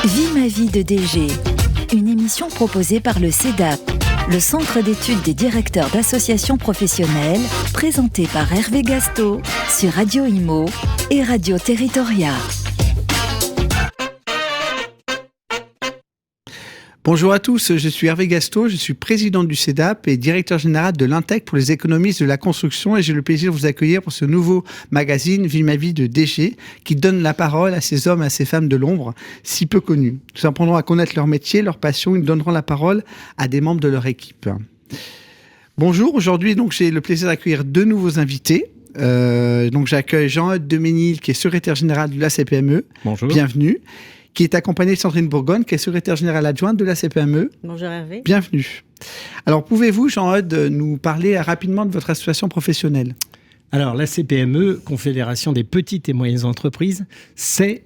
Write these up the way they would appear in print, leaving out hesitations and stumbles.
Vie ma vie de DG, une émission proposée par le CEDAP, le Centre d'études des directeurs d'associations professionnelles, présentée par Hervé Gasto sur Radio Imo et Radio Territoria. Bonjour à tous, je suis Hervé Gasto, je suis président du CEDAP et directeur général de l'Intec pour les économistes de la construction et j'ai le plaisir de vous accueillir pour ce nouveau magazine Vie ma vie de DG qui donne la parole à ces hommes et à ces femmes de l'ombre si peu connus. Nous apprendrons à connaître leur métier, leur passion, ils donneront la parole à des membres de leur équipe. Bonjour, aujourd'hui donc j'ai le plaisir d'accueillir deux nouveaux invités. Donc j'accueille Jean-Eudes Deménil qui est secrétaire général de l'ACPME. Bonjour. Bienvenue. Qui est accompagné de Sandrine Bourgogne, qui est secrétaire générale adjointe de la CPME. Bonjour Hervé. Bienvenue. Alors, pouvez-vous, Jean-Eudes, nous parler rapidement de votre association professionnelle ? Alors, la CPME, Confédération des petites et moyennes entreprises, c'est,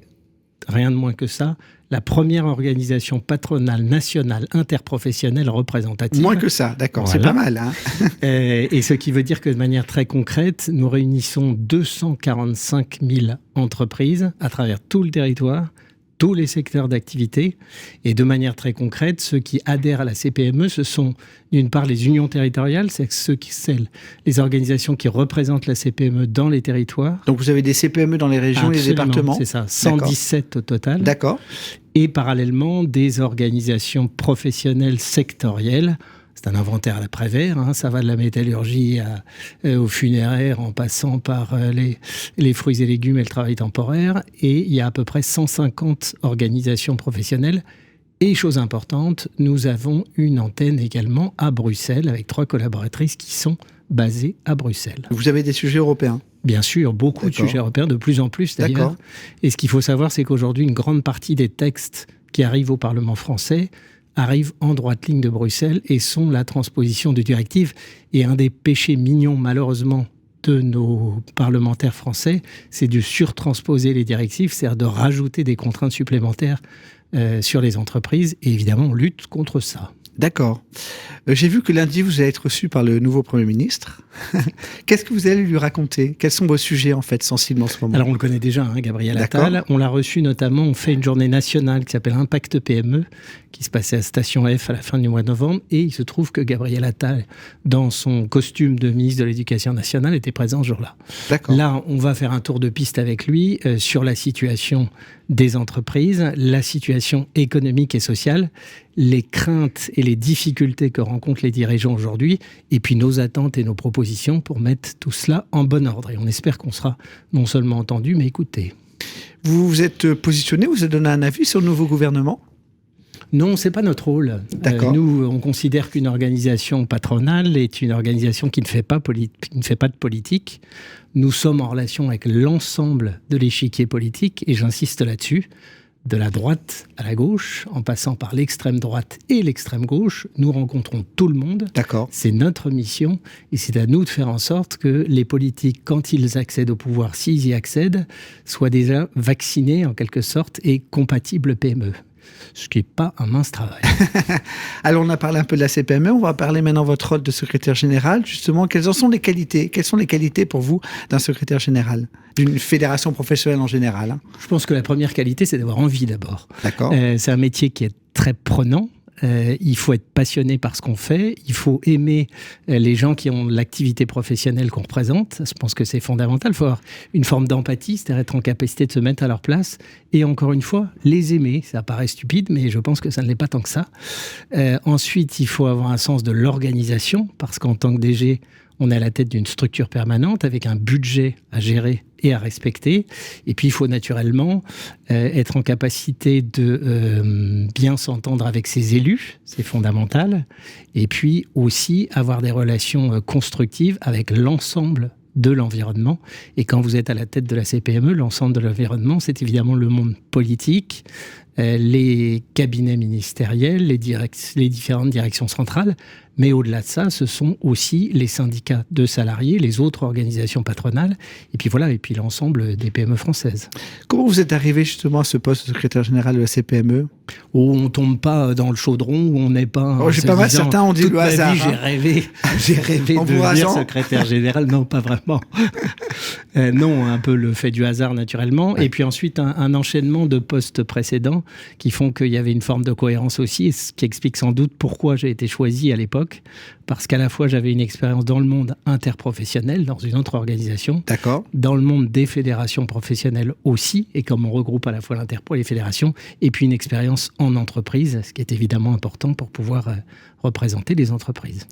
rien de moins que ça, la première organisation patronale nationale interprofessionnelle représentative. Moins que ça, d'accord, voilà. C'est pas mal. Hein. Et ce qui veut dire que de manière très concrète, nous réunissons 245 000 entreprises à travers tout le territoire, tous les secteurs d'activité. Et de manière très concrète, ceux qui adhèrent à la CPME, ce sont d'une part les unions territoriales, c'est les organisations qui représentent la CPME dans les territoires. Donc vous avez des CPME dans les régions et les départements ? C'est ça, 117 D'accord. Au total. D'accord. Et parallèlement, des organisations professionnelles sectorielles. C'est un inventaire à la Prévert, hein, ça va de la métallurgie aux funéraires en passant par les fruits et légumes et le travail temporaire. Et il y a à peu près 150 organisations professionnelles. Et chose importante, nous avons une antenne également à Bruxelles avec 3 collaboratrices qui sont basées à Bruxelles. Vous avez des sujets européens ? Bien sûr, beaucoup de sujets européens, de plus en plus d'ailleurs. D'accord. Et ce qu'il faut savoir, c'est qu'aujourd'hui, une grande partie des textes qui arrivent au Parlement français arrivent en droite ligne de Bruxelles et sont la transposition de directives. Et un des péchés mignons, malheureusement, de nos parlementaires français, c'est de surtransposer les directives, c'est-à-dire de rajouter des contraintes supplémentaires sur les entreprises. Et évidemment, on lutte contre ça. D'accord. J'ai vu que lundi, vous allez être reçu par le nouveau Premier ministre. Qu'est-ce que vous allez lui raconter ? Quels sont vos sujets, en fait, sensibles en ce moment ? Alors, on le connaît déjà, hein, Gabriel Attal. On l'a reçu notamment, on fait une journée nationale qui s'appelle Impact PME, qui se passait à Station F à la fin du mois de novembre. Et il se trouve que Gabriel Attal, dans son costume de ministre de l'Éducation nationale, était présent ce jour-là. D'accord. Là, on va faire un tour de piste avec lui sur la situation des entreprises, la situation économique et sociale, les craintes et les difficultés que rencontrent les dirigeants aujourd'hui, et puis nos attentes et nos propositions pour mettre tout cela en bon ordre. Et on espère qu'on sera non seulement entendu, mais écouté. Vous vous êtes positionné, vous avez donné un avis sur le nouveau gouvernement ? Non, c'est pas notre rôle. D'accord. Nous, on considère qu'une organisation patronale est une organisation qui ne fait pas de politique. Nous sommes en relation avec l'ensemble de l'échiquier politique, et j'insiste là-dessus, de la droite à la gauche, en passant par l'extrême droite et l'extrême gauche. Nous rencontrons tout le monde. D'accord. C'est notre mission, et c'est à nous de faire en sorte que les politiques, quand ils accèdent au pouvoir, s'ils y accèdent, soient déjà vaccinés en quelque sorte et compatibles PME. Ce qui n'est pas un mince travail. Alors, on a parlé un peu de la CPME, on va parler maintenant de votre rôle de secrétaire général. Justement, quelles sont les qualités pour vous d'un secrétaire général, d'une fédération professionnelle en général ? Je pense que la première qualité, c'est d'avoir envie d'abord. D'accord. C'est un métier qui est très prenant. Il faut être passionné par ce qu'on fait, il faut aimer les gens qui ont l'activité professionnelle qu'on représente. Je pense que c'est fondamental, il faut avoir une forme d'empathie, c'est-à-dire être en capacité de se mettre à leur place et encore une fois, les aimer. Ça paraît stupide, mais je pense que ça ne l'est pas tant que ça. Ensuite, il faut avoir un sens de l'organisation, parce qu'en tant que DG, on est à la tête d'une structure permanente avec un budget à gérer et à respecter. Et puis, il faut naturellement être en capacité de bien s'entendre avec ses élus, c'est fondamental. Et puis aussi avoir des relations constructives avec l'ensemble de l'environnement. Et quand vous êtes à la tête de la CPME, l'ensemble de l'environnement, c'est évidemment le monde politique, les cabinets ministériels, les différentes directions centrales, Mais au-delà de ça, ce sont aussi les syndicats de salariés, les autres organisations patronales, et puis voilà, et puis l'ensemble des PME françaises. Comment vous êtes arrivé justement à ce poste de secrétaire général de la CPME ? Où on tombe pas dans le chaudron, où on n'est pas... j'ai pas mal, certains ont dit le hasard. J'ai rêvé de devenir secrétaire général. Non, pas vraiment. Non, un peu le fait du hasard naturellement. Ouais. Et puis ensuite, un enchaînement de postes précédents qui font qu'il y avait une forme de cohérence aussi, et ce qui explique sans doute pourquoi j'ai été choisi à l'époque. Parce qu'à la fois, j'avais une expérience dans le monde interprofessionnel, dans une autre organisation. D'accord. Dans le monde des fédérations professionnelles aussi, et comme on regroupe à la fois l'interpro et les fédérations, et puis une expérience en entreprise, ce qui est évidemment important pour pouvoir représenter les entreprises.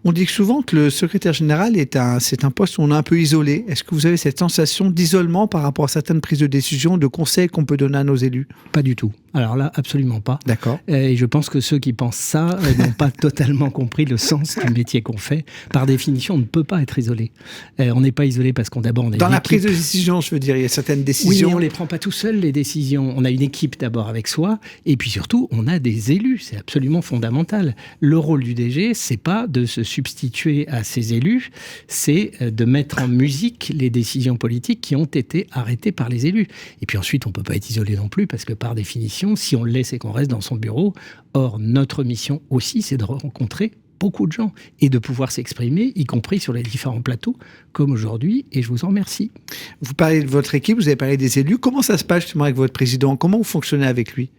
On dit souvent que le secrétaire général c'est un poste où on est un peu isolé. Est-ce que vous avez cette sensation d'isolement par rapport à certaines prises de décision, de conseils qu'on peut donner à nos élus ? Pas du tout. Alors là, absolument pas. D'accord. Et je pense que ceux qui pensent ça n'ont pas totalement compris le sens du métier qu'on fait. Par définition, on ne peut pas être isolé. On n'est pas isolé parce qu'on d'abord on est dans la prise de décision, je veux dire, il y a certaines décisions. Oui, mais on les prend pas tout seul les décisions. On a une équipe d'abord avec soi, et puis surtout, on a des élus. C'est absolument fondamental. Le rôle du DG, c'est pas de se substituer à ces élus, c'est de mettre en musique les décisions politiques qui ont été arrêtées par les élus. Et puis ensuite, on peut pas être isolé non plus parce que par définition, si on le laisse et qu'on reste dans son bureau, or notre mission aussi, c'est de rencontrer beaucoup de gens et de pouvoir s'exprimer, y compris sur les différents plateaux, comme aujourd'hui, et je vous en remercie. Vous parlez de votre équipe, vous avez parlé des élus. Comment ça se passe justement avec votre président ? Comment vous fonctionnez avec lui ?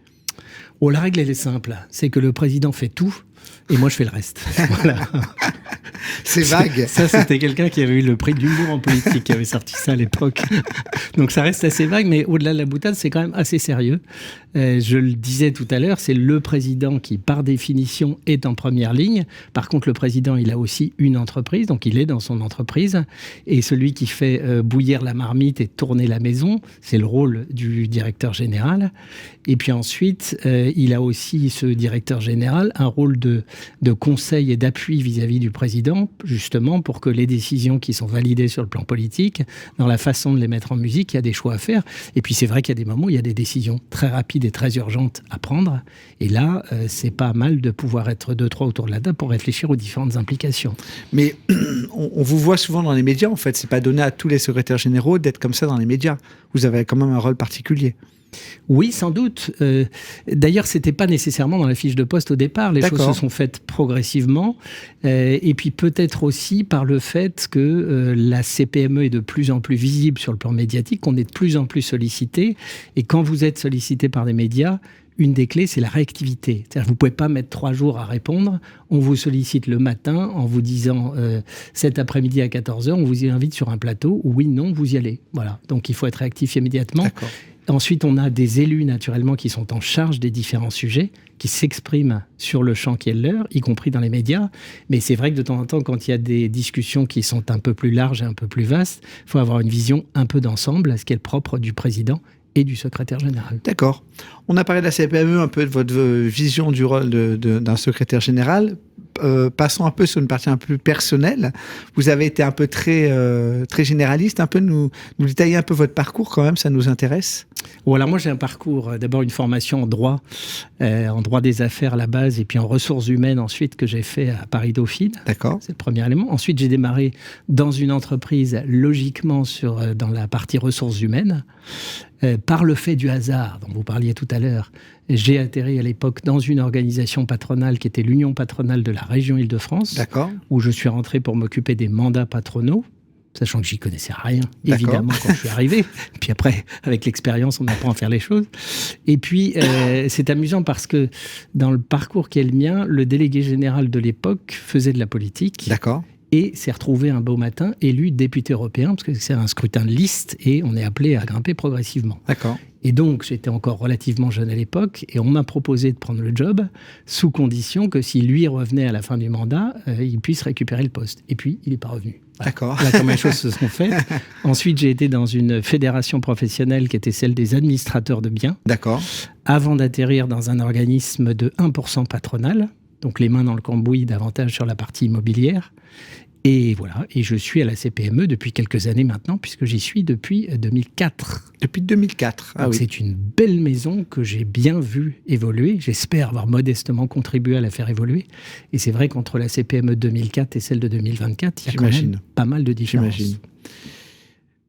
Oh, la règle, elle est simple. C'est que le président fait tout et moi, je fais le reste. Voilà. C'est vague. Ça, c'était quelqu'un qui avait eu le prix d'humour en politique, qui avait sorti ça à l'époque. Donc, ça reste assez vague, mais au-delà de la boutade, c'est quand même assez sérieux. Je le disais tout à l'heure, c'est le président qui, par définition, est en première ligne. Par contre, le président, il a aussi une entreprise, donc il est dans son entreprise. Et celui qui fait bouillir la marmite et tourner la maison, c'est le rôle du directeur général. Et puis ensuite, il a aussi, ce directeur général, un rôle de conseil et d'appui vis-à-vis du président, justement pour que les décisions qui sont validées sur le plan politique, dans la façon de les mettre en musique, il y a des choix à faire. Et puis c'est vrai qu'il y a des moments où il y a des décisions très rapides et très urgentes à prendre. Et là, c'est pas mal de pouvoir être 2-3 autour de la table pour réfléchir aux différentes implications. Mais on vous voit souvent dans les médias, en fait. C'est pas donné à tous les secrétaires généraux d'être comme ça dans les médias. Vous avez quand même un rôle particulier. Oui, sans doute. D'ailleurs, c'était pas nécessairement dans la fiche de poste au départ. Les choses se sont faites progressivement. Et puis peut-être aussi par le fait que la CPME est de plus en plus visible sur le plan médiatique, qu'on est de plus en plus sollicité. Et quand vous êtes sollicité par des médias, une des clés, c'est la réactivité. C'est-à-dire que vous ne pouvez pas mettre 3 jours à répondre. On vous sollicite le matin en vous disant cet après-midi à 14h, on vous y invite sur un plateau. Oui, non, vous y allez. Voilà. Donc il faut être réactif immédiatement. D'accord. Ensuite, on a des élus, naturellement, qui sont en charge des différents sujets, qui s'expriment sur le champ qui est le leur, y compris dans les médias. Mais c'est vrai que de temps en temps, quand il y a des discussions qui sont un peu plus larges et un peu plus vastes, il faut avoir une vision un peu d'ensemble, ce qui est le propre du président et du secrétaire général. D'accord. On a parlé de la CPME, un peu de votre vision du rôle d'un secrétaire général. Passons un peu sur une partie un peu plus personnelle. Vous avez été un peu très généraliste. Un peu nous détailler un peu votre parcours quand même, ça nous intéresse. Alors moi j'ai un parcours, d'abord une formation en droit des affaires à la base et puis en ressources humaines ensuite que j'ai fait à Paris-Dauphine. D'accord. C'est le premier élément. Ensuite j'ai démarré dans une entreprise logiquement dans la partie ressources humaines. Par le fait du hasard dont vous parliez tout à l'heure, j'ai atterri à l'époque dans une organisation patronale qui était l'Union patronale de la région Île-de-France. D'accord. Où je suis rentré pour m'occuper des mandats patronaux, sachant que j'y connaissais rien, évidemment, quand je suis arrivé. Puis après, avec l'expérience, on apprend à faire les choses. Et puis, c'est amusant parce que dans le parcours qui est le mien, le délégué général de l'époque faisait de la politique. D'accord. Et s'est retrouvé un beau matin élu député européen, parce que c'est un scrutin de liste, et on est appelé à grimper progressivement. D'accord. Et donc, j'étais encore relativement jeune à l'époque, et on m'a proposé de prendre le job, sous condition que si lui revenait à la fin du mandat, il puisse récupérer le poste. Et puis, il n'est pas revenu. Voilà. D'accord. Voilà comment les choses se sont faites. Ensuite, j'ai été dans une fédération professionnelle qui était celle des administrateurs de biens. D'accord. Avant d'atterrir dans un organisme de 1% patronal, donc les mains dans le cambouis davantage sur la partie immobilière. Et voilà, et je suis à la CPME depuis quelques années maintenant, puisque j'y suis depuis 2004. Depuis 2004, Donc c'est une belle maison que j'ai bien vue évoluer. J'espère avoir modestement contribué à la faire évoluer. Et c'est vrai qu'entre la CPME de 2004 et celle de 2024, il y a quand même pas mal de différences. J'imagine.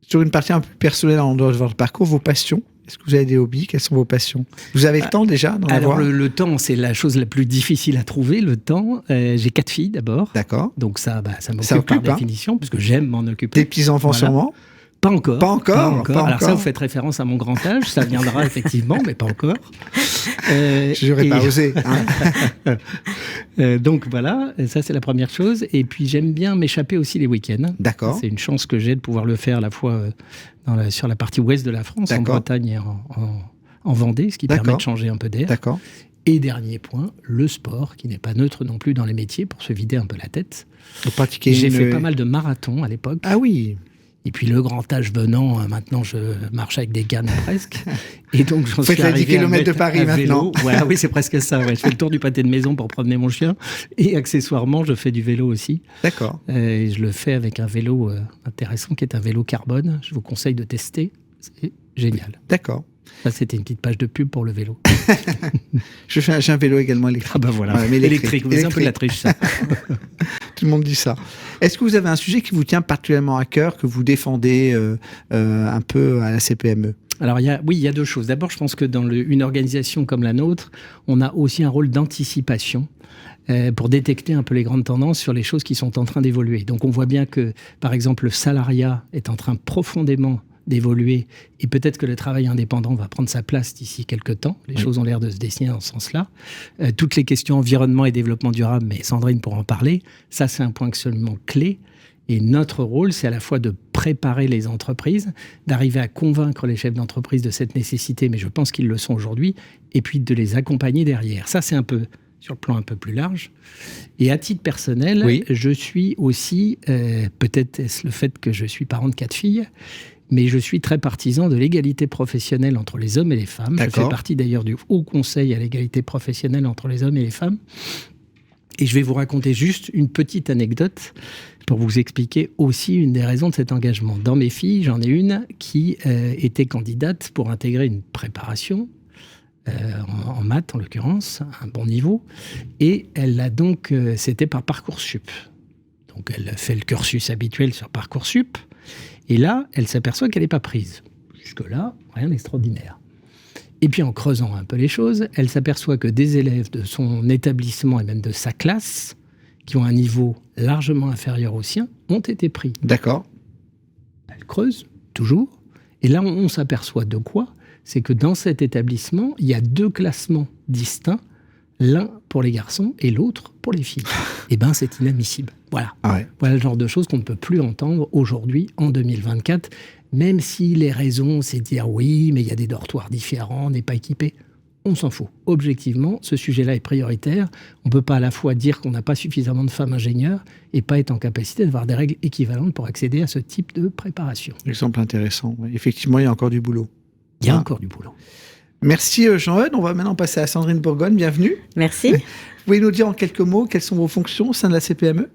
Sur une partie un peu personnelle en dehors de votre parcours, vos passions. Est-ce que vous avez des hobbies? Quelles sont vos passions? Vous avez le temps déjà d'en avoir? Alors le temps, c'est la chose la plus difficile à trouver, le temps. J'ai 4 filles d'abord. D'accord. Donc ça m'occupe par définition, puisque j'aime m'en occuper. Des petits-enfants sûrement? Pas encore. Pas encore. Alors ça, vous faites référence à mon grand âge, ça viendra effectivement, mais pas encore. J'aurais pas osé. Donc voilà, ça c'est la première chose. Et puis j'aime bien m'échapper aussi les week-ends. D'accord. C'est une chance que j'ai de pouvoir le faire à la fois sur la partie ouest de la France, en Bretagne et en Vendée, ce qui permet de changer un peu d'air. D'accord. Et dernier point, le sport, qui n'est pas neutre non plus dans les métiers, pour se vider un peu la tête. J'ai fait pas mal de marathons à l'époque. Ah oui. Et puis le grand âge venant, maintenant je marche avec des cannes presque. Et donc j'en suis arrivé à 10 km de Paris maintenant. Voilà, oui, c'est presque ça. Ouais. Je fais le tour du pâté de maison pour promener mon chien. Et accessoirement, je fais du vélo aussi. D'accord. Et je le fais avec un vélo intéressant qui est un vélo carbone. Je vous conseille de tester. C'est génial. D'accord. Ça, c'était une petite page de pub pour le vélo. J'ai un vélo également électrique. Ah ben voilà, mais électrique. Vous avez un peu la triche, ça. Tout le monde dit ça. Est-ce que vous avez un sujet qui vous tient particulièrement à cœur, que vous défendez un peu à la CPME? Alors, il y a deux choses. D'abord, je pense que dans une organisation comme la nôtre, on a aussi un rôle d'anticipation pour détecter un peu les grandes tendances sur les choses qui sont en train d'évoluer. Donc, on voit bien que, par exemple, le salariat est en train profondément d'évoluer et peut-être que le travail indépendant va prendre sa place d'ici quelques temps. Les choses ont l'air de se dessiner dans ce sens-là. Toutes les questions environnement et développement durable, mais Sandrine pourra en parler, ça c'est un point absolument clé. Et notre rôle, c'est à la fois de préparer les entreprises, d'arriver à convaincre les chefs d'entreprise de cette nécessité, mais je pense qu'ils le sont aujourd'hui, et puis de les accompagner derrière. Ça c'est un peu sur le plan un peu plus large. Et à titre personnel, je suis aussi, peut-être est-ce le fait que je suis parent de 4 filles, mais je suis très partisan de l'égalité professionnelle entre les hommes et les femmes. Je fais partie d'ailleurs du Haut Conseil à l'égalité professionnelle entre les hommes et les femmes. Et je vais vous raconter juste une petite anecdote pour vous expliquer aussi une des raisons de cet engagement. Dans mes filles, j'en ai une qui était candidate pour intégrer une préparation, en maths en l'occurrence, un bon niveau. Et elle a donc, c'était par Parcoursup. Donc elle fait le cursus habituel sur Parcoursup. Et là, elle s'aperçoit qu'elle n'est pas prise. Jusque-là, rien d'extraordinaire. Et puis en creusant un peu les choses, elle s'aperçoit que des élèves de son établissement et même de sa classe, qui ont un niveau largement inférieur au sien, ont été pris. D'accord. Elle creuse, toujours. Et là, on s'aperçoit de quoi? C'est que dans cet établissement, il y a 2 classements distincts, l'un pour les garçons et l'autre pour les filles. Eh bien, c'est inadmissible. Voilà. Voilà le genre de choses qu'on ne peut plus entendre aujourd'hui, en 2024, même si les raisons, c'est de dire oui, mais il y a des dortoirs différents, on n'est pas équipé. On s'en fout. Objectivement, ce sujet-là est prioritaire. On ne peut pas à la fois dire qu'on n'a pas suffisamment de femmes ingénieurs et pas être en capacité d'avoir des règles équivalentes pour accéder à ce type de préparation. Exemple intéressant. Effectivement, il y a encore du boulot. Il y a encore du boulot. Merci Jean-Eudes. On va maintenant passer à Sandrine Bourgogne. Bienvenue. Merci. Vous pouvez nous dire en quelques mots quelles sont vos fonctions au sein de la CPME?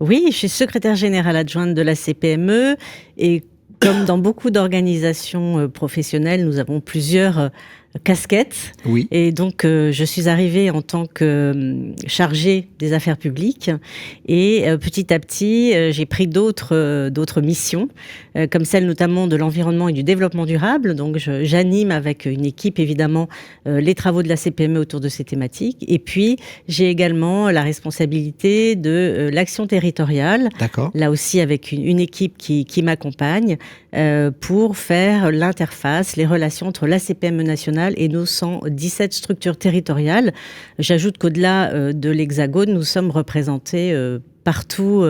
Oui, je suis secrétaire générale adjointe de la CPME et comme dans beaucoup d'organisations professionnelles, nous avons plusieurs casquette. Oui. Et donc, je suis arrivée en tant que chargée des affaires publiques. Et petit à petit, j'ai pris d'autres missions, comme celle notamment de l'environnement et du développement durable. Donc, j'anime avec une équipe, évidemment, les travaux de la CPME autour de ces thématiques. Et puis, j'ai également la responsabilité de l'action territoriale. D'accord. Là aussi, avec une équipe qui m'accompagne pour faire l'interface, les relations entre la CPME nationale et nos 117 structures territoriales. J'ajoute qu'au-delà de l'Hexagone, nous sommes représentés partout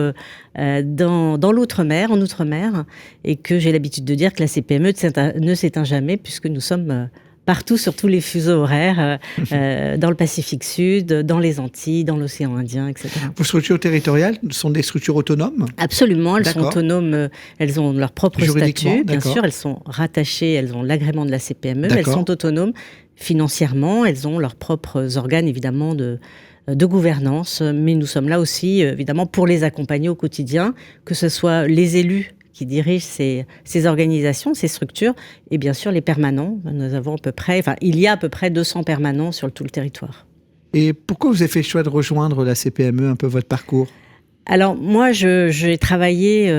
dans l'outre-mer, en outre-mer, et que j'ai l'habitude de dire que la CPME ne s'éteint jamais puisque nous sommes partout sur tous les fuseaux horaires, dans le Pacifique Sud, dans les Antilles, dans l'océan Indien, etc. Vos structures territoriales sont des structures autonomes ? Absolument, elles sont autonomes, elles ont leur propre statut, bien sûr, elles sont rattachées, elles ont l'agrément de la CPME, mais elles sont autonomes financièrement, elles ont leurs propres organes, évidemment, de de gouvernance, mais nous sommes là aussi, évidemment, pour les accompagner au quotidien, que ce soit les élus qui dirigent ces organisations, ces structures, et bien sûr les permanents. Nous avons il y a à peu près 200 permanents sur tout le territoire. Et pourquoi vous avez fait le choix de rejoindre la CPME, un peu votre parcours ? Alors moi, j'ai travaillé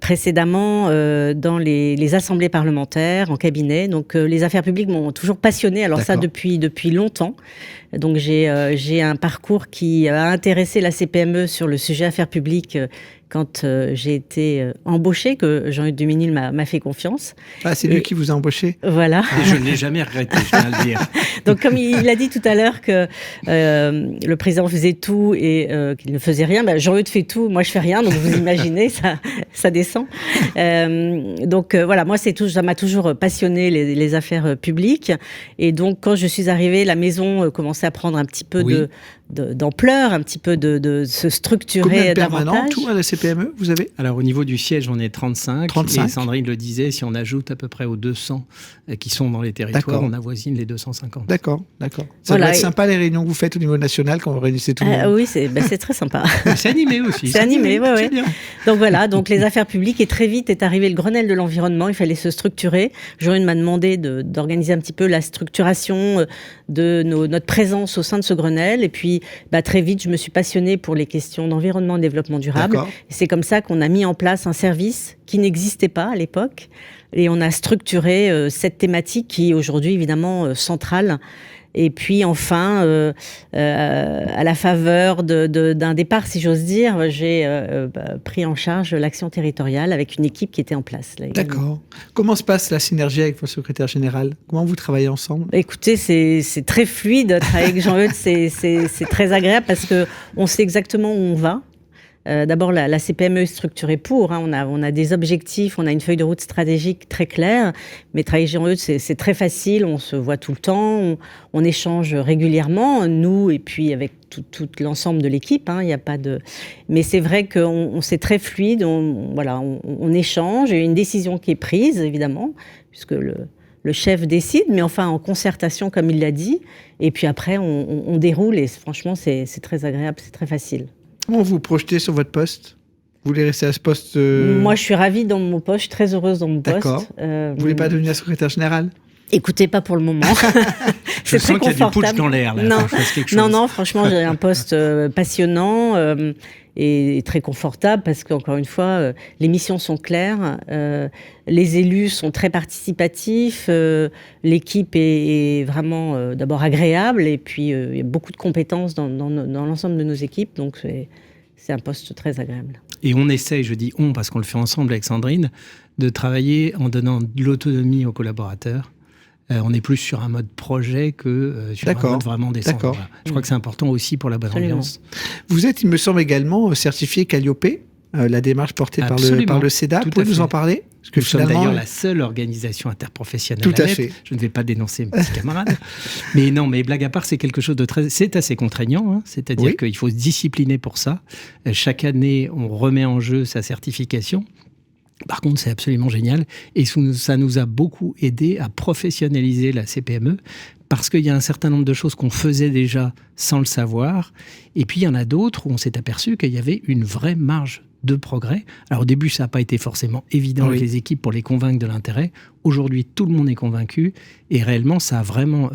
précédemment dans les assemblées parlementaires, en cabinet. Donc les affaires publiques m'ont toujours passionnée. Alors ça depuis longtemps. Donc j'ai un parcours qui a intéressé la CPME sur le sujet affaires publiques quand j'ai été embauchée, que Jean-Hugues Duminil m'a fait confiance. Ah, c'est lui qui vous a embauché ? Voilà. Et je ne l'ai jamais regretté, je tiens à le dire. Donc comme il a dit tout à l'heure que le président faisait tout et qu'il ne faisait rien, Jean-Hugues fait tout, moi je fais rien, donc vous imaginez, ça descend. Donc voilà, moi ça m'a toujours passionné les affaires publiques. Et donc quand je suis arrivée, la maison commençait à prendre un petit peu d'ampleur, un petit peu de se structurer. Combien de davantage. permanents tout à la CPME, vous avez ? Alors au niveau du siège, on est 35. Et Sandrine le disait, si on ajoute à peu près aux 200 qui sont dans les territoires, on avoisine les 250. D'accord. Ça doit être sympa les réunions que vous faites au niveau national quand vous réunissez tout le monde. Oui, c'est très sympa. C'est animé aussi. C'est animé, oui. Donc voilà, les affaires publiques, et très vite est arrivé le Grenelle de l'environnement, il fallait se structurer. Jean-Hugues m'a demandé d'organiser un petit peu la structuration de notre présence au sein de ce Grenelle. Et puis très vite, je me suis passionnée pour les questions d'environnement et de développement durable. Et c'est comme ça qu'on a mis en place un service qui n'existait pas à l'époque. Et on a structuré cette thématique qui est aujourd'hui évidemment centrale. Et puis enfin, à la faveur d'un départ, si j'ose dire, j'ai pris en charge l'action territoriale avec une équipe qui était en place. Là, d'accord. Comment se passe la synergie avec votre secrétaire général ? Comment vous travaillez ensemble ? Écoutez, c'est très fluide. Travailler avec Jean-Eudes, c'est très agréable parce qu'on sait exactement où on va. D'abord, la CPME est structurée pour. On a des objectifs, on a une feuille de route stratégique très claire. Mais travailler avec Jean-Eudes, c'est très facile. On se voit tout le temps, on échange régulièrement, nous et puis avec tout l'ensemble de l'équipe. Il y a pas de. Mais c'est vrai qu'on c'est très fluide. On échange. Il y a une décision qui est prise, évidemment, puisque le chef décide, mais enfin en concertation, comme il l'a dit. Et puis après, on déroule et franchement, c'est très agréable, c'est très facile. Comment vous projetez sur votre poste ? Vous voulez rester à ce poste Moi, je suis ravie dans mon poste, je suis très heureuse dans mon poste. D'accord. Vous voulez pas devenir secrétaire général ? Écoutez, pas pour le moment. Je sens qu'il y a du putsch dans l'air. Là. Non, franchement, j'ai un poste passionnant et très confortable parce qu'encore une fois, les missions sont claires, les élus sont très participatifs, l'équipe est vraiment d'abord agréable et puis il y a beaucoup de compétences dans l'ensemble de nos équipes, donc c'est un poste très agréable. Et on essaye, je dis on parce qu'on le fait ensemble avec Sandrine, de travailler en donnant de l'autonomie aux collaborateurs. On est plus sur un mode projet que sur un mode vraiment descendant. Voilà. Je crois que c'est important aussi pour la bonne ambiance. Vous êtes, il me semble, également certifié Calliope, la démarche portée par le CEDA. Vous pouvez nous en parler ? Parce que nous sommes d'ailleurs la seule organisation interprofessionnelle. Tout à fait. Je ne vais pas dénoncer mes petits camarades. Mais non, mais blague à part, c'est quelque chose de c'est assez contraignant. C'est-à-dire qu'il faut se discipliner pour ça. Chaque année, on remet en jeu sa certification. Par contre, c'est absolument génial et ça nous a beaucoup aidé à professionnaliser la CPME parce qu'il y a un certain nombre de choses qu'on faisait déjà sans le savoir et puis il y en a d'autres où on s'est aperçu qu'il y avait une vraie marge de progrès. Alors au début, ça n'a pas été forcément évident avec les équipes pour les convaincre de l'intérêt. Aujourd'hui, tout le monde est convaincu et réellement, ça a vraiment...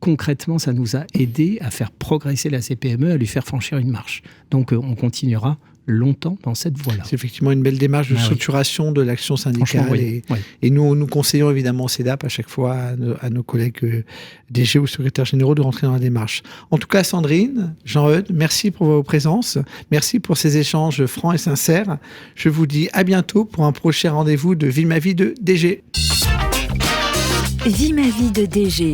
concrètement, ça nous a aidé à faire progresser la CPME, à lui faire franchir une marche. Donc on continuera longtemps dans cette voie-là. C'est effectivement une belle démarche de structuration de l'action syndicale. Et nous conseillons évidemment au CEDAP à chaque fois à nos collègues DG ou secrétaires généraux de rentrer dans la démarche. En tout cas, Sandrine, Jean-Eudes, merci pour vos présences. Merci pour ces échanges francs et sincères. Je vous dis à bientôt pour un prochain rendez-vous de Vie ma vie de DG. Vie ma vie de DG,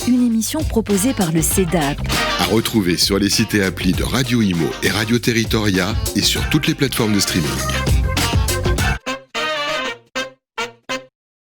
une émission proposée par le CEDAP. À retrouver sur les sites et applis de Radio Imo et Radio Territoria et sur toutes les plateformes de streaming.